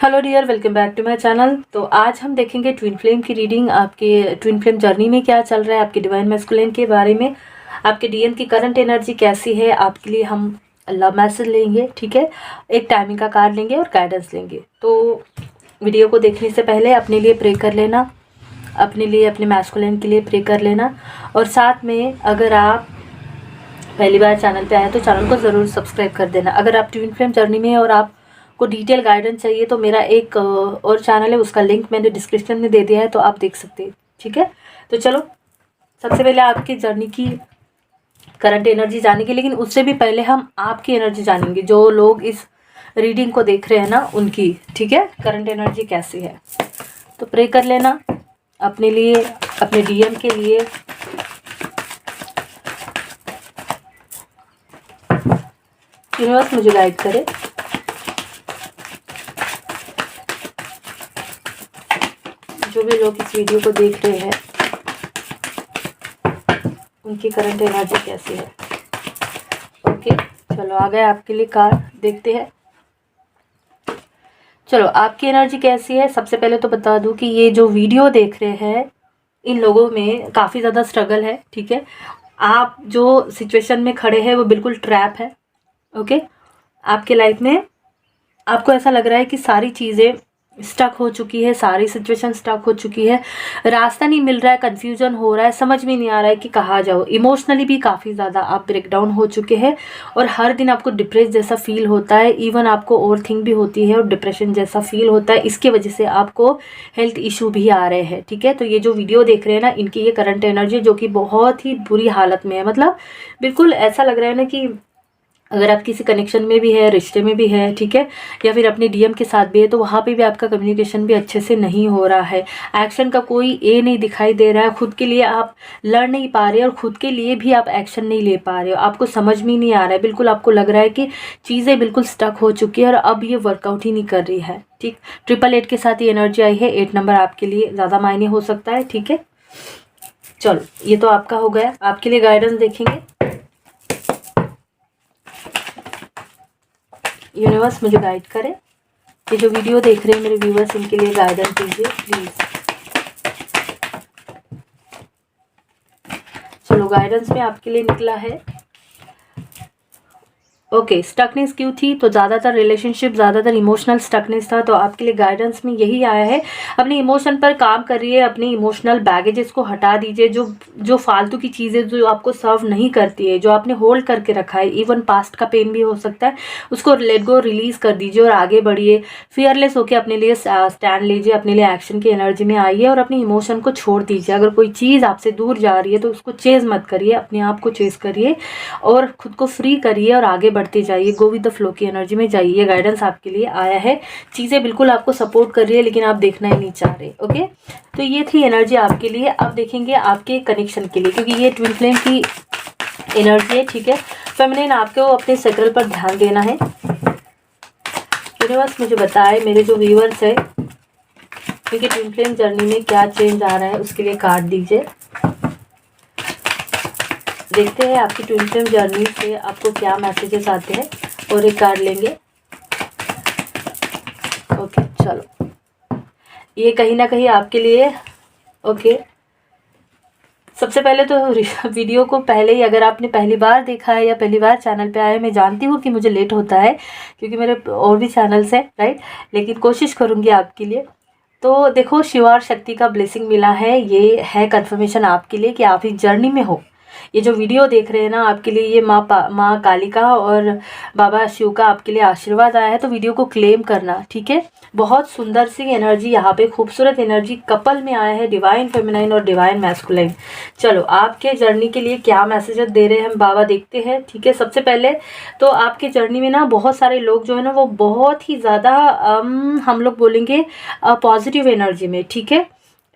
Hello dear, welcome back to my channel. तो आज हम देखेंगे ट्विन फ्लेम की रीडिंग। आपके ट्विन फ्लेम जर्नी में क्या चल रहा है, आपके डिवाइन मैस्कुलिन के बारे में, आपके डीएम की करंट एनर्जी कैसी है, आपके लिए हम लव मैसेज लेंगे, ठीक है। एक टाइमिंग का कार्ड लेंगे और गाइडेंस लेंगे। तो वीडियो को देखने से पहले अपने लिए प्रे कर लेना, अपने लिए, अपने मैस्कुलिन के लिए प्रे कर लेना। और साथ में अगर आप पहली बार चैनल पे आए तो चैनल को ज़रूर सब्सक्राइब कर देना। अगर आप ट्विन फ्लेम जर्नी में और आप को डिटेल गाइडेंस चाहिए तो मेरा एक और चैनल है, उसका लिंक मैंने डिस्क्रिप्शन में दे दिया है, तो आप देख सकते हैं, ठीक है। तो चलो सबसे पहले आपकी जर्नी की करंट एनर्जी जानेंगे, लेकिन उससे भी पहले हम आपकी एनर्जी जानेंगे। जो लोग इस रीडिंग को देख रहे हैं ना, उनकी, ठीक है, करंट एनर्जी कैसी है। तो प्रे कर लेना अपने लिए, अपने डीएम के लिए। यूनिवर्स मुझे गाइड करे। जो भी लोग इस वीडियो को देख रहे हैं उनकी करंट एनर्जी कैसी है। ओके, चलो आ गए आपके लिए कार्ड, देखते हैं। चलो आपकी एनर्जी कैसी है। सबसे पहले तो बता दूं कि ये जो वीडियो देख रहे हैं इन लोगों में काफ़ी ज़्यादा स्ट्रगल है, ठीक है। आप जो सिचुएशन में खड़े हैं वो बिल्कुल ट्रैप है। ओके, आपके लाइफ में आपको ऐसा लग रहा है कि सारी चीज़ें स्टक हो चुकी है, सारी सिचुएशन स्टक हो चुकी है, रास्ता नहीं मिल रहा है, कंफ्यूजन हो रहा है, समझ में नहीं आ रहा है कि कहाँ जाओ। इमोशनली भी काफ़ी ज़्यादा आप ब्रेकडाउन हो चुके हैं और हर दिन आपको डिप्रेस जैसा फील होता है। इवन आपको ओवर थिंक भी होती है और डिप्रेशन जैसा फील होता है। इसकी वजह से आपको हेल्थ इशू भी आ रहे हैं, ठीक है। तो ये जो वीडियो देख रहे हैं ना, इनकी ये करंट एनर्जी जो कि बहुत ही बुरी हालत में है। मतलब बिल्कुल ऐसा लग रहा है ना कि अगर आप किसी कनेक्शन में भी है, रिश्ते में भी है, ठीक है, या फिर अपने डीएम के साथ भी है, तो वहाँ पे भी आपका कम्युनिकेशन भी अच्छे से नहीं हो रहा है। एक्शन का कोई ए नहीं दिखाई दे रहा है। खुद के लिए आप लड़ नहीं पा रहे और खुद के लिए भी आप एक्शन नहीं ले पा रहे हो। आपको समझ में नहीं आ रहा है, बिल्कुल आपको लग रहा है कि चीज़ें बिल्कुल स्टक हो चुकी है और अब ये वर्कआउट ही नहीं कर रही है, ठीक। 888 के साथ ये एनर्जी आई है। 8 नंबर आपके लिए ज़्यादा मायने हो सकता है, ठीक है। चलो ये तो आपका हो गया। आपके लिए गाइडेंस देखेंगे। यूनिवर्स मुझे गाइड करे। ये जो वीडियो देख रहे हैं मेरे व्यूवर्स, इनके लिए गाइडेंस दीजिए प्लीज। चलो गाइडेंस में आपके लिए निकला है। ओके, स्टकनेस क्यों थी, तो ज़्यादातर रिलेशनशिप, ज़्यादातर इमोशनल स्टकनेस था। तो आपके लिए गाइडेंस में यही आया है, अपने इमोशन पर काम करिए, अपने इमोशनल बैगेजेस को हटा दीजिए। जो फालतू की चीज़ें जो आपको सर्व नहीं करती है, जो आपने होल्ड करके रखा है, इवन पास्ट का पेन भी हो सकता है, उसको लेट गो, रिलीज कर दीजिए और आगे बढ़िए। फियरलेस होकर अपने लिए स्टैंड लीजिए, अपने लिए एक्शन की एनर्जी में आइए और अपने इमोशन को छोड़ दीजिए। अगर कोई चीज़ आपसे दूर जा रही है तो उसको चेज मत करिए, अपने आप को चेज करिए और खुद को फ्री करिए और आगे बढ़ते जाइए। गो विद द फ्लो की एनर्जी में जाइए। ये गाइडेंस आपके लिए आया है। चीज़ें बिल्कुल आपको सपोर्ट कर रही है लेकिन आप देखना ही नहीं चाह रहे। ओके, तो ये थी एनर्जी आपके लिए। अब देखेंगे आपके कनेक्शन के लिए, क्योंकि ये ट्विन फ्लेम की एनर्जी है, ठीक है। फेमिनिन आपको अपने सेक्रल पर ध्यान देना है। यूनिवर्स मुझे बताए मेरे जो व्यूअर्स है, क्योंकि ट्विन फ्लेम जर्नी में क्या चेंज आ रहा है, उसके लिए कार्ड दीजिए। देखते हैं आपकी ट्विन फ्लेम जर्नी से आपको क्या मैसेजेस आते हैं और एक कार्ड लेंगे। ओके, चलो ये कहीं ना कहीं आपके लिए। ओके, सबसे पहले तो वीडियो को पहले ही, अगर आपने पहली बार देखा है या पहली बार चैनल पे आए, मैं जानती हूँ कि मुझे लेट होता है क्योंकि मेरे और भी चैनल्स हैं, राइट, लेकिन कोशिश करूँगी आपके लिए। तो देखो, शिव और शक्ति का ब्लेसिंग मिला है। ये है कंफर्मेशन आपके लिए कि आप इस जर्नी में हो। ये जो वीडियो देख रहे हैं ना, आपके लिए ये माँ कालिका और बाबा शिव का आपके लिए आशीर्वाद आया है। तो वीडियो को क्लेम करना, ठीक है। बहुत सुंदर सी एनर्जी यहाँ पे, खूबसूरत एनर्जी कपल में आया है, डिवाइन फेमिनाइन और डिवाइन मैस्कुलाइन। चलो आपके जर्नी के लिए क्या मैसेजेस दे रहे हैं हम बाबा, देखते हैं, ठीक है। सबसे पहले तो आपके जर्नी में ना बहुत सारे लोग जो है ना, वो बहुत ही ज़्यादा हम लोग बोलेंगे पॉजिटिव एनर्जी में, ठीक है।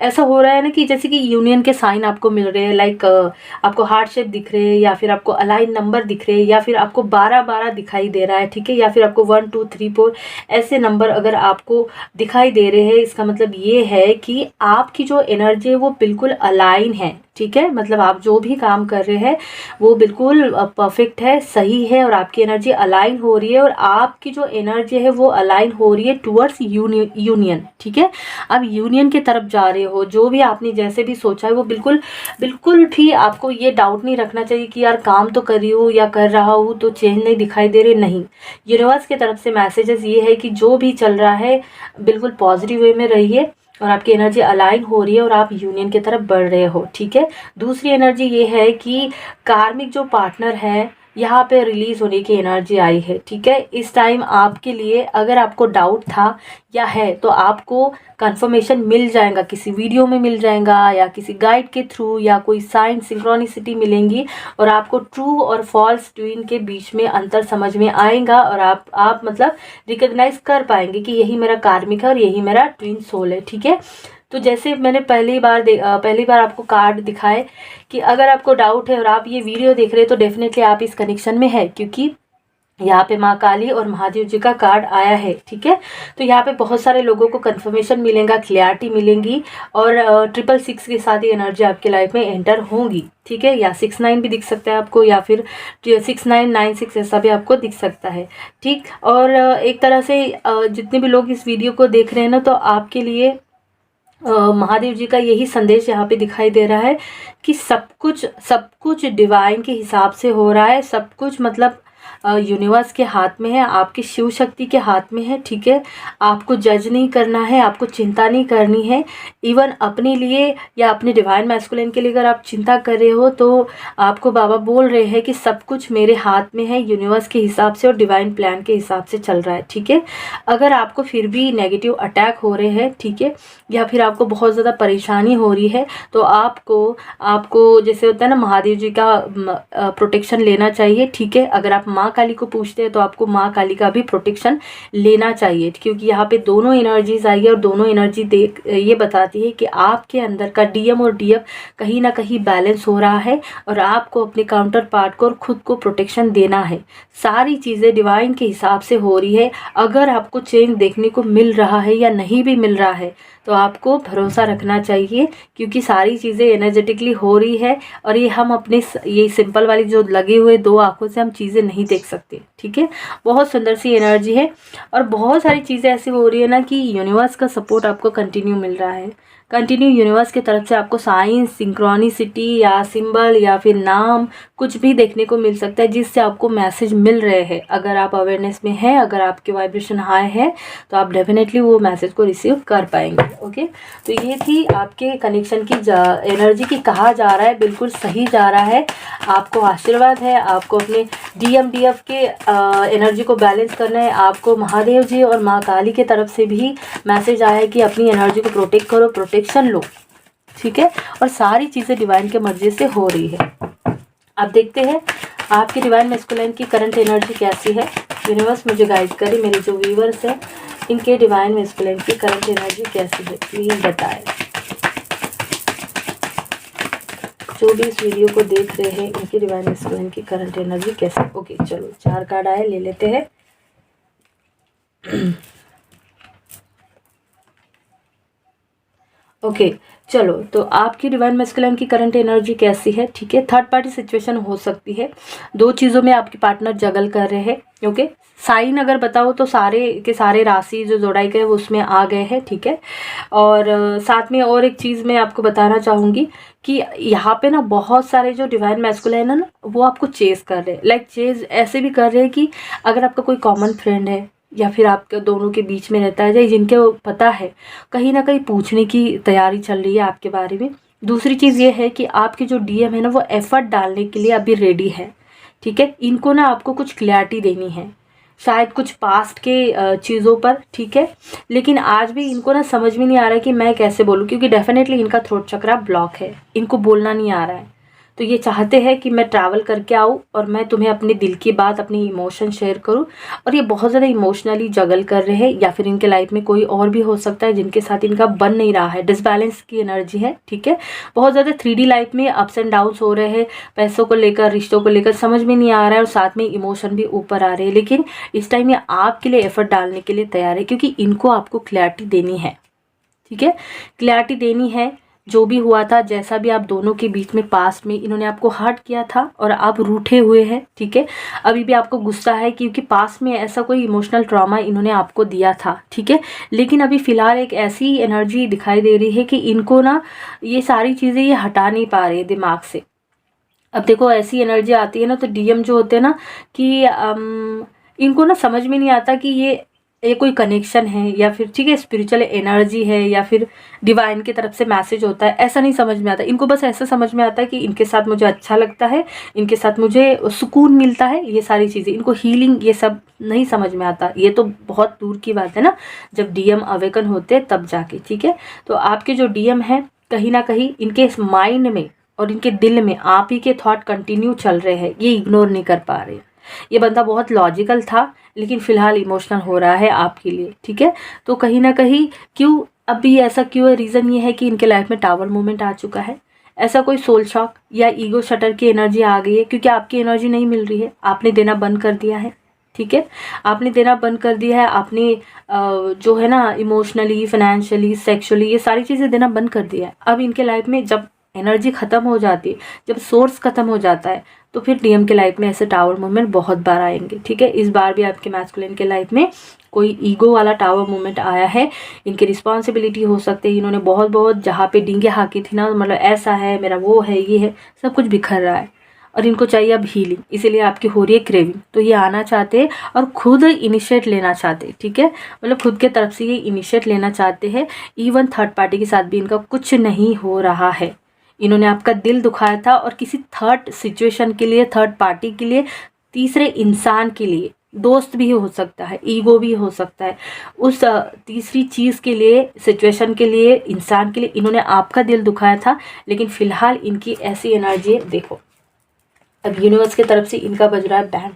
ऐसा हो रहा है ना कि जैसे कि यूनियन के साइन आपको मिल रहे हैं, लाइक आपको हार्ट शेप दिख रहे हैं, या फिर आपको अलाइन नंबर दिख रहे हैं, या फिर आपको 12-12 दिखाई दे रहा है, ठीक है, या फिर आपको 1 2 3 4 ऐसे नंबर अगर आपको दिखाई दे रहे हैं, इसका मतलब ये है कि आपकी जो एनर्जी है वो बिल्कुल अलाइन है, ठीक है। मतलब आप जो भी काम कर रहे हैं वो बिल्कुल परफेक्ट है, सही है, और आपकी एनर्जी अलाइन हो रही है, और आपकी जो एनर्जी है वो अलाइन हो रही है टुवर्ड्स यूनियन, ठीक है। आप यूनियन की तरफ जा रहे हो, जो भी आपने जैसे भी सोचा है वो बिल्कुल बिल्कुल भी आपको ये डाउट नहीं रखना चाहिए कि यार काम तो कर रही हूँ या कर रहा हूँ तो चेंज नहीं दिखाई दे रहे, नहीं। यूनिवर्स की तरफ से मैसेजेस ये है कि जो भी चल रहा है बिल्कुल पॉजिटिव वे में रहिए, और आपकी एनर्जी अलाइन हो रही है और आप यूनियन की तरफ बढ़ रहे हो, ठीक है। दूसरी एनर्जी ये है कि कार्मिक जो पार्टनर है यहाँ पे रिलीज होने की एनर्जी आई है, ठीक है। इस टाइम आपके लिए अगर आपको डाउट था या है तो आपको कंफर्मेशन मिल जाएगा, किसी वीडियो में मिल जाएगा, या किसी गाइड के थ्रू, या कोई साइन सिंक्रोनिसिटी मिलेंगी, और आपको ट्रू और फॉल्स ट्विन के बीच में अंतर समझ में आएगा, और आप मतलब रिकग्नाइज कर पाएंगे कि यही मेरा कार्मिक है और यही मेरा ट्विन सोल है, ठीक है। तो जैसे मैंने पहली बार आपको कार्ड दिखाए कि अगर आपको डाउट है और आप ये वीडियो देख रहे हैं तो डेफिनेटली आप इस कनेक्शन में है, क्योंकि यहाँ पे माँ काली और महादेव जी का कार्ड आया है, ठीक है। तो यहाँ पे बहुत सारे लोगों को कंफर्मेशन मिलेगा, क्लियरिटी मिलेंगी, और 666 के साथ ही एनर्जी आपके लाइफ में एंटर होंगी, ठीक है। या 69 भी दिख सकता है आपको, या फिर 6996 ऐसा भी आपको दिख सकता है, ठीक। और एक तरह से जितने भी लोग इस वीडियो को देख रहे हैं ना, तो आपके लिए महादेव जी का यही संदेश यहाँ पे दिखाई दे रहा है कि सब कुछ डिवाइन के हिसाब से हो रहा है, सब कुछ मतलब यूनिवर्स के हाथ में है, आपकी शिव शक्ति के हाथ में है, ठीक है। आपको जज नहीं करना है, आपको चिंता नहीं करनी है। इवन अपने लिए या अपने डिवाइन मैस्कुलिन के लिए अगर आप चिंता कर रहे हो तो आपको बाबा बोल रहे हैं कि सब कुछ मेरे हाथ में है, यूनिवर्स के हिसाब से और डिवाइन प्लान के हिसाब से चल रहा है, ठीक है। अगर आपको फिर भी नेगेटिव अटैक हो रहे हैं, ठीक है, या फिर आपको बहुत ज़्यादा परेशानी हो रही है, तो आपको जैसे होता है ना, महादेव जी का प्रोटेक्शन लेना चाहिए, ठीक है। अगर आप माँ काली को पूछते हैं तो आपको माँ काली का भी प्रोटेक्शन लेना चाहिए, क्योंकि यहाँ पे दोनों एनर्जीज आई है, और दोनों एनर्जी ये बताती है कि आपके अंदर का डीएम और डीएफ कहीं ना कहीं बैलेंस हो रहा है, और आपको अपने काउंटर पार्ट को और खुद को प्रोटेक्शन देना है। सारी चीज़ें डिवाइन के हिसाब से हो रही है। अगर आपको चेंज देखने को मिल रहा है या नहीं भी मिल रहा है तो आपको भरोसा रखना चाहिए, क्योंकि सारी चीज़ें एनर्जेटिकली हो रही है, और ये हम अपने ये सिंपल वाली जो लगे हुए 2 आँखों से हम चीज़ें नहीं देख सकते, ठीक है। बहुत सुंदर सी एनर्जी है, और बहुत सारी चीज़ें ऐसी हो रही है ना कि यूनिवर्स का सपोर्ट आपको कंटिन्यू मिल रहा है। कंटिन्यू यूनिवर्स की तरफ से आपको साइंस, सिंक्रोनिसिटी या सिंबल या फिर नाम कुछ भी देखने को मिल सकता है, जिससे आपको मैसेज मिल रहे हैं। अगर आप अवेयरनेस में हैं, अगर आपके वाइब्रेशन हाई है, तो आप डेफिनेटली वो मैसेज को रिसीव कर पाएंगे, ओके। तो ये थी आपके कनेक्शन की एनर्जी की, कहा जा रहा है बिल्कुल सही जा रहा है। आपको आशीर्वाद है, आपको अपने DMDF के एनर्जी को बैलेंस करना है। आपको महादेव जी और माँ काली के तरफ से भी मैसेज आया है कि अपनी एनर्जी को प्रोटेक्ट करो, प्रोटेक्शन लो, ठीक है। और सारी चीज़ें डिवाइन के मर्जी से हो रही है। अब देखते हैं आपकी डिवाइन मैस्कुलिन की करंट एनर्जी कैसी है। यूनिवर्स मुझे गाइड करे, मेरे जो व्यूवर्स हैं इनके डिवाइन मैस्कुलिन की करंट एनर्जी कैसी है, प्लीज़ बताएं। जो भी इस वीडियो को देख रहे हैं इनकी डिवाइन मैस्कुलिन की करंट एनर्जी कैसी। ओके, चलो 4 कार्ड आए, ले लेते हैं। ओके, चलो तो आपकी डिवाइन मैस्कुलिन की करंट एनर्जी कैसी है, ठीक है। थर्ड पार्टी सिचुएशन हो सकती है, 2 चीज़ों में आपके पार्टनर जगल कर रहे हैं, ओके। साइन अगर बताओ तो सारे के सारे राशि जो जोड़ाई गए वो उसमें आ गए हैं, ठीक है। और साथ में और एक चीज़ मैं आपको बताना चाहूँगी कि यहाँ पे ना बहुत सारे जो डिवाइन मैस्कुलिन है ना, वो आपको चेस कर रहे हैं। लाइक चेस ऐसे भी कर रहे हैं कि अगर आपका कोई कॉमन फ्रेंड है या फिर आपके दोनों के बीच में रहता है, या जिनके पता है, कहीं ना कहीं पूछने की तैयारी चल रही है आपके बारे में। दूसरी चीज़ ये है कि आपके जो DM है ना, वो एफर्ट डालने के लिए अभी रेडी है, ठीक है। इनको ना आपको कुछ क्लैरिटी देनी है, शायद कुछ पास्ट के चीज़ों पर, ठीक है। लेकिन आज भी इनको ना समझ में नहीं आ रहा है कि मैं कैसे बोलूँ, क्योंकि डेफिनेटली इनका थ्रोट चक्रा ब्लॉक है, इनको बोलना नहीं आ रहा है। तो ये चाहते हैं कि मैं ट्रैवल करके आऊँ और मैं तुम्हें अपने दिल की बात, अपनी इमोशन शेयर करूँ। और ये बहुत ज़्यादा इमोशनली जगल कर रहे हैं, या फिर इनके लाइफ में कोई और भी हो सकता है जिनके साथ इनका बन नहीं रहा है। डिसबैलेंस की एनर्जी है, ठीक है। बहुत ज़्यादा 3D लाइफ में अप्स एंड डाउन्स हो रहे हैं, पैसों को लेकर, रिश्तों को लेकर समझ में नहीं आ रहा है, और साथ में इमोशन भी ऊपर आ रहे हैं। लेकिन इस टाइम ये आपके लिए एफर्ट डालने के लिए तैयार है, क्योंकि इनको आपको क्लैरिटी देनी है, ठीक है। क्लैरिटी देनी है। जो भी हुआ था, जैसा भी आप दोनों के बीच में पास्ट में इन्होंने आपको हर्ट किया था और आप रूठे हुए हैं, ठीक है। अभी भी आपको गुस्सा है, क्योंकि पास्ट में ऐसा कोई इमोशनल ट्रॉमा इन्होंने आपको दिया था, ठीक है। लेकिन अभी फ़िलहाल एक ऐसी एनर्जी दिखाई दे रही है कि इनको ना ये सारी चीज़ें ये हटा नहीं पा रहे दिमाग से। अब देखो, ऐसी एनर्जी आती है ना, तो डीएम जो होते हैं ना कि इनको ना समझ में नहीं आता कि ये कोई कनेक्शन है, या फिर ठीक है स्पिरिचुअल एनर्जी है, या फिर डिवाइन की तरफ से मैसेज होता है, ऐसा नहीं समझ में आता। इनको बस ऐसा समझ में आता है कि इनके साथ मुझे अच्छा लगता है, इनके साथ मुझे सुकून मिलता है, ये सारी चीज़ें। इनको हीलिंग ये सब नहीं समझ में आता। ये तो बहुत दूर की बात है ना, जब डीएम अवेकन होते तब जाके, ठीक है। तो आपके जो डीएम है, कहीं ना कहीं इनके इस माइंड में और इनके दिल में आप ही के थॉट कंटिन्यू चल रहे हैं, ये इग्नोर नहीं कर पा रहे। ये बंदा बहुत लॉजिकल था, लेकिन फिलहाल इमोशनल हो रहा है आपके लिए, ठीक है। तो कहीं ना कहीं क्यों अभी ऐसा क्यों है, रीज़न ये है कि इनके लाइफ में टावर मूवमेंट आ चुका है। ऐसा कोई सोल शॉक या ईगो शटर की एनर्जी आ गई है, क्योंकि आपकी एनर्जी नहीं मिल रही है, आपने देना बंद कर दिया है, ठीक है। आपने देना बंद कर दिया है, आपने जो है ना इमोशनली, फाइनेंशियली, सेक्सुअली, ये सारी चीज़ें देना बंद कर दिया है। अब इनके लाइफ में जब एनर्जी ख़त्म हो जाती है, जब सोर्स ख़त्म हो जाता है, तो फिर डीएम के लाइफ में ऐसे टावर मूवमेंट बहुत बार आएंगे, ठीक है। इस बार भी आपके मैस्कुलिन के लाइफ में कोई ईगो वाला टावर मूवमेंट आया है। इनकी रिस्पॉन्सिबिलिटी हो सकती है, इन्होंने बहुत बहुत जहाँ पे डींगे हाँकी थी ना, मतलब ऐसा है मेरा, वो है, ये है, सब कुछ बिखर रहा है, और इनको चाहिए अब हीलिंग। इसीलिए आपकी हो रही है क्रेविंग। तो ये आना चाहते हैं और खुद इनिशिएट लेना चाहते हैं, ठीक है। मतलब खुद के तरफ से ये इनिशिएट लेना चाहते हैं। इवन थर्ड पार्टी के साथ भी इनका कुछ नहीं हो रहा है। इन्होंने आपका दिल दुखाया था, और किसी थर्ड सिचुएशन के लिए, थर्ड पार्टी के लिए, तीसरे इंसान के लिए, दोस्त भी हो सकता है, ईगो भी हो सकता है, उस तीसरी चीज़ के लिए, सिचुएशन के लिए, इंसान के लिए इन्होंने आपका दिल दुखाया था। लेकिन फिलहाल इनकी ऐसी एनर्जी है, देखो अब यूनिवर्स की तरफ से इनका बज रहा है बैंड।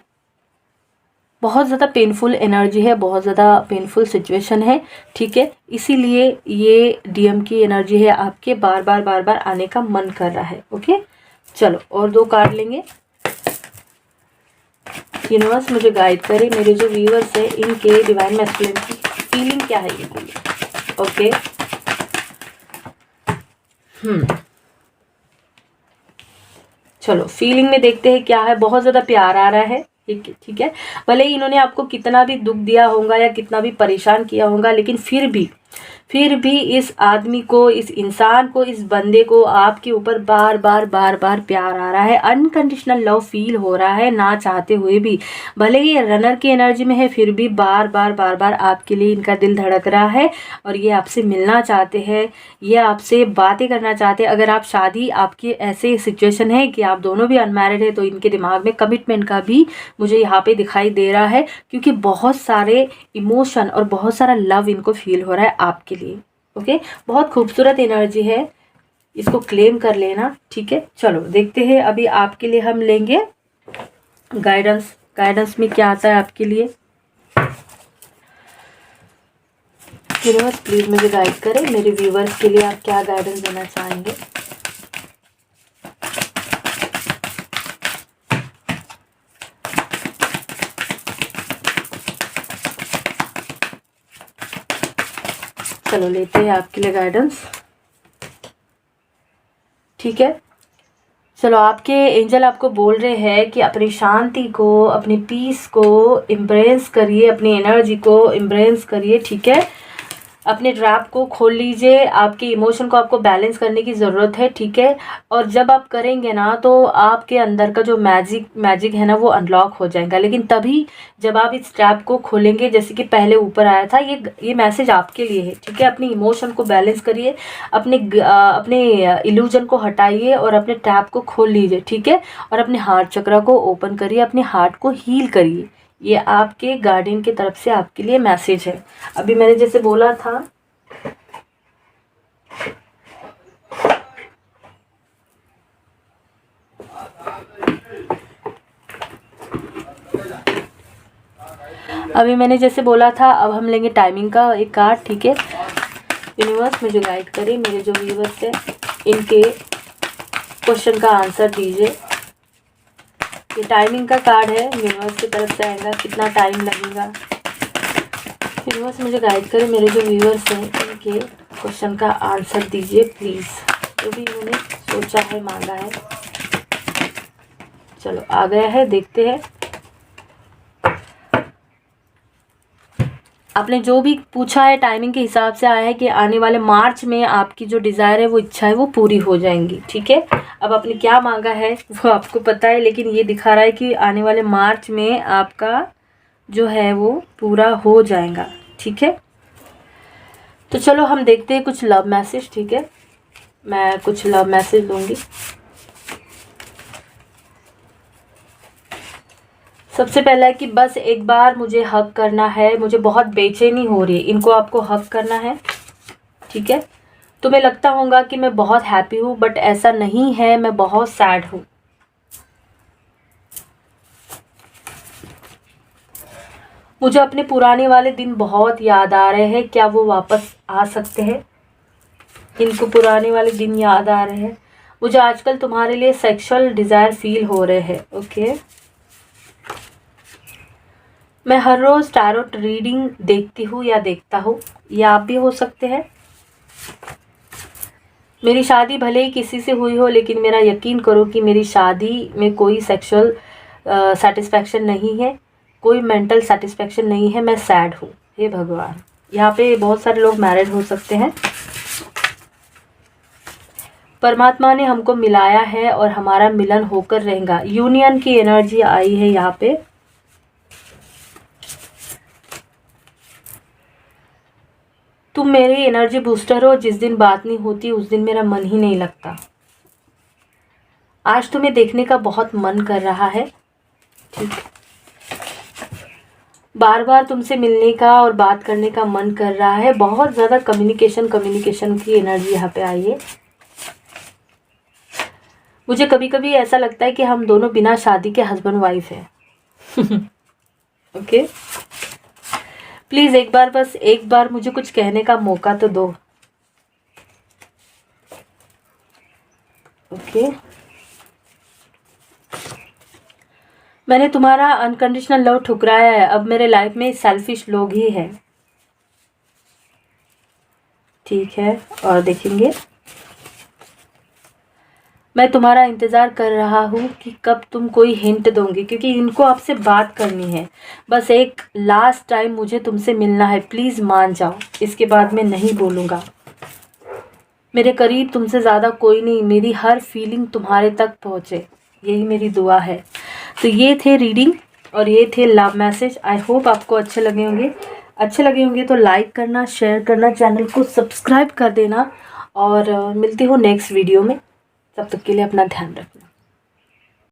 बहुत ज़्यादा पेनफुल एनर्जी है, बहुत ज़्यादा पेनफुल सिचुएशन है, ठीक है। इसीलिए ये डीएम की एनर्जी है, आपके बार बार आने का मन कर रहा है, ओके। चलो और 2 कार्ड लेंगे। यूनिवर्स मुझे गाइड करे, मेरे जो व्यूअर्स है इनके डिवाइन मैस्कुलिन की फीलिंग क्या है इनके लिए, ओके। चलो फीलिंग में देखते हैं क्या है। बहुत ज़्यादा प्यार आ रहा है, ठीक है। भले ही इन्होंने आपको कितना भी दुख दिया होगा या कितना भी परेशान किया होगा, लेकिन फिर भी इस आदमी को, इस इंसान को, इस बंदे को आपके ऊपर बार बार प्यार आ रहा है। अनकंडीशनल लव फील हो रहा है, ना चाहते हुए भी। भले ही रनर की एनर्जी में है, फिर भी बार बार आपके लिए इनका दिल धड़क रहा है, और ये आपसे मिलना चाहते हैं, ये आपसे बातें करना चाहते हैं। अगर आप शादी, आपकी ऐसे सिचुएशन है कि आप दोनों भी अनमैरिड है, तो इनके दिमाग में कमिटमेंट का भी मुझे यहाँ पे दिखाई दे रहा है, क्योंकि बहुत सारे इमोशन और बहुत सारा लव इनको फील हो रहा है आपके लिए, ओके। बहुत खूबसूरत एनर्जी है, इसको क्लेम कर लेना, ठीक है। चलो देखते हैं, अभी आपके लिए हम लेंगे गाइडेंस में क्या आता है आपके लिए। यूनिवर्स प्लीज मुझे गाइड करें, मेरे व्यूवर्स के लिए आप क्या गाइडेंस देना चाहेंगे। चलो लेते हैं आपके लिए गाइडेंस, ठीक है। चलो आपके एंजल आपको बोल रहे हैं कि अपनी शांति को, अपनी पीस को एम्ब्रेस करिए, अपनी एनर्जी को एम्ब्रेस करिए, ठीक है। अपने ट्रैप को खोल लीजिए, आपके इमोशन को आपको बैलेंस करने की ज़रूरत है, ठीक है। और जब आप करेंगे ना, तो आपके अंदर का जो मैजिक है ना, वो अनलॉक हो जाएगा। लेकिन तभी जब आप इस ट्रैप को खोलेंगे, जैसे कि पहले ऊपर आया था, ये मैसेज आपके लिए है, ठीक है। अपनी इमोशन को बैलेंस करिए, अपने इल्यूजन को हटाइए और अपने ट्रैप को खोल लीजिए, ठीक है। और अपने हार्ट चक्र को ओपन करिए, अपने हार्ट को हील करिए। ये आपके गार्डियन की तरफ से आपके लिए मैसेज है। अभी मैंने जैसे बोला था, अभी मैंने जैसे बोला था, अब हम लेंगे टाइमिंग का एक कार्ड, ठीक है। यूनिवर्स मुझे गाइड करे, मेरे जो व्यूवर्स हैं इनके क्वेश्चन का आंसर दीजिए। ये टाइमिंग का कार्ड है, यूनिवर्स की तरफ से आएगा, कितना टाइम लगेगा। यूनिवर्स मुझे गाइड करे, मेरे जो व्यूवर्स हैं इनके क्वेश्चन का आंसर दीजिए प्लीज़, जो भी इन्होंने सोचा है, मांगा है। चलो आ गया है, देखते हैं। आपने जो भी पूछा है टाइमिंग के हिसाब से आया है कि आने वाले मार्च में आपकी जो डिज़ायर है, वो इच्छा है, वो पूरी हो जाएंगी, ठीक है। अब आपने क्या मांगा है वो आपको पता है, लेकिन ये दिखा रहा है कि आने वाले मार्च में आपका जो है वो पूरा हो जाएगा, ठीक है। तो चलो हम देखते हैं कुछ लव मैसेज, ठीक है। मैं कुछ लव मैसेज लूँगी। सबसे पहला है कि बस एक बार मुझे हग करना है, मुझे बहुत बेचैनी हो रही है, इनको आपको हग करना है, ठीक है। तुम्हें लगता होगा कि मैं बहुत हैप्पी हूँ, बट ऐसा नहीं है, मैं बहुत सैड हूँ। मुझे अपने पुराने वाले दिन बहुत याद आ रहे हैं, क्या वो वापस आ सकते हैं? इनको पुराने वाले दिन याद आ रहे हैं। मुझे आजकल तुम्हारे लिए सेक्सुअल डिज़ायर फील हो रहे हैं, ओके। मैं हर रोज़ टैरोट रीडिंग देखती हूँ या देखता हूँ, ये आप भी हो सकते हैं। मेरी शादी भले ही किसी से हुई हो, लेकिन मेरा यकीन करो कि मेरी शादी में कोई सेक्सुअल सेटिस्फैक्शन नहीं है, कोई मेंटल सेटिस्फैक्शन नहीं है, मैं सैड हूँ। हे भगवान, यहाँ पे बहुत सारे लोग मैरिड हो सकते हैं। परमात्मा ने हमको मिलाया है और हमारा मिलन होकर रहेगा। यूनियन की एनर्जी आई है यहाँ पे। तुम मेरी एनर्जी बूस्टर हो, जिस दिन बात नहीं होती उस दिन मेरा मन ही नहीं लगता। आज तुम्हें देखने का बहुत मन कर रहा है, ठीक है। बार बार तुमसे मिलने का और बात करने का मन कर रहा है। बहुत ज़्यादा कम्युनिकेशन की एनर्जी यहाँ पे आई है। मुझे कभी कभी ऐसा लगता है कि हम दोनों बिना शादी के हस्बैंड वाइफ हैं। ओके, प्लीज़ एक बार, बस एक बार मुझे कुछ कहने का मौका तो दो। ओके, मैंने तुम्हारा अनकंडीशनल लव ठुकराया है, अब मेरे लाइफ में सेल्फिश लोग ही हैं, ठीक है। और देखेंगे, मैं तुम्हारा इंतज़ार कर रहा हूँ कि कब तुम कोई हिंट दोगे, क्योंकि इनको आपसे बात करनी है। बस एक लास्ट टाइम मुझे तुमसे मिलना है, प्लीज़ मान जाओ, इसके बाद मैं नहीं बोलूँगा। मेरे करीब तुमसे ज़्यादा कोई नहीं, मेरी हर फीलिंग तुम्हारे तक पहुँचे, यही मेरी दुआ है। तो ये थे रीडिंग और ये थे लव मैसेज। आई होप आपको अच्छे लगे होंगे तो लाइक करना, शेयर करना, चैनल को सब्सक्राइब कर देना और मिलती हूँ नेक्स्ट वीडियो में। तब तक के लिए अपना ध्यान रखना।